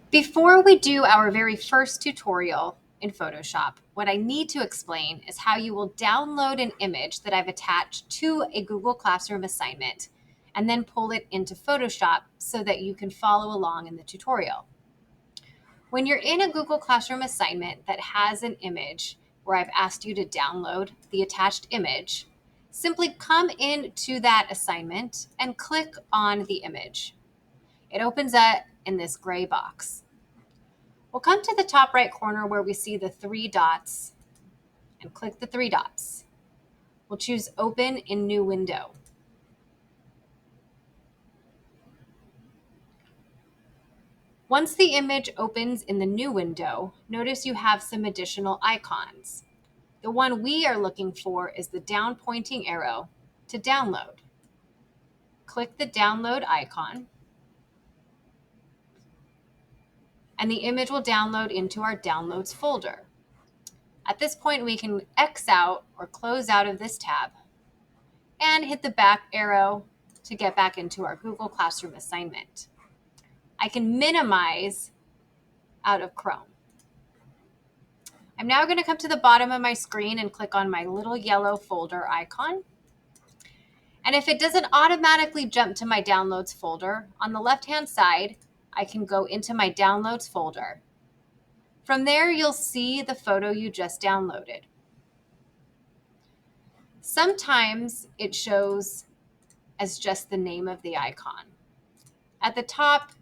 Before we do our very first tutorial in Photoshop, what I need to explain is how you will download an image that I've attached to a Google Classroom assignment and then pull it into Photoshop so that you can follow along in the tutorial. When you're in a Google Classroom assignment that has an image where I've asked you to download the attached image, simply come into that assignment and click on the image. It opens up in this gray box. We'll come to the top right corner where we see the three dots and click the three dots. We'll choose Open in New Window. Once the image opens in the new window, notice you have some additional icons. The one we are looking for is the down pointing arrow to download. Click the download icon, and the image will download into our downloads folder. At this point, we can X out or close out of this tab and hit the back arrow to get back into our Google Classroom assignment. I can minimize out of Chrome. I'm now going to come to the bottom of my screen and click on my little yellow folder icon. And if it doesn't automatically jump to my downloads folder, on the left-hand side, I can go into my downloads folder. From there, you'll see the photo you just downloaded. Sometimes it shows as just the name of the icon. At the top,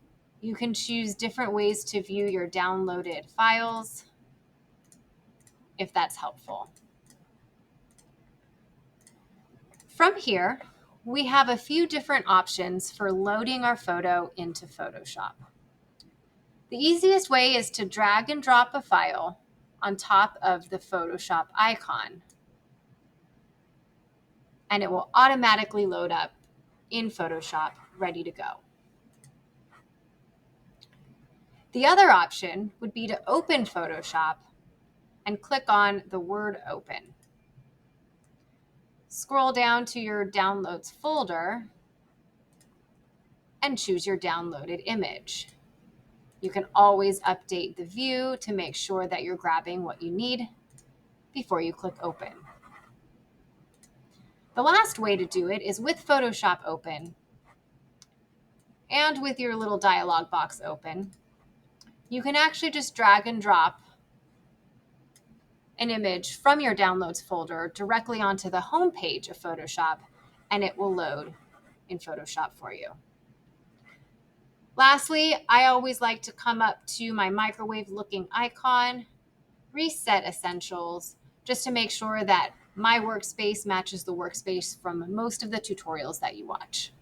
you can choose different ways to view your downloaded files, if that's helpful. From here, we have a few different options for loading our photo into Photoshop. The easiest way is to drag and drop a file on top of the Photoshop icon, and it will automatically load up in Photoshop, ready to go. The other option would be to open Photoshop and click on the word Open. Scroll down to your Downloads folder and choose your downloaded image. You can always update the view to make sure that you're grabbing what you need before you click Open. The last way to do it is with Photoshop open and with your little dialog box open. You can actually just drag and drop an image from your Downloads folder directly onto the home page of Photoshop, and it will load in Photoshop for you. Lastly, I always like to come up to my microwave looking icon, reset essentials, just to make sure that my workspace matches the workspace from most of the tutorials that you watch.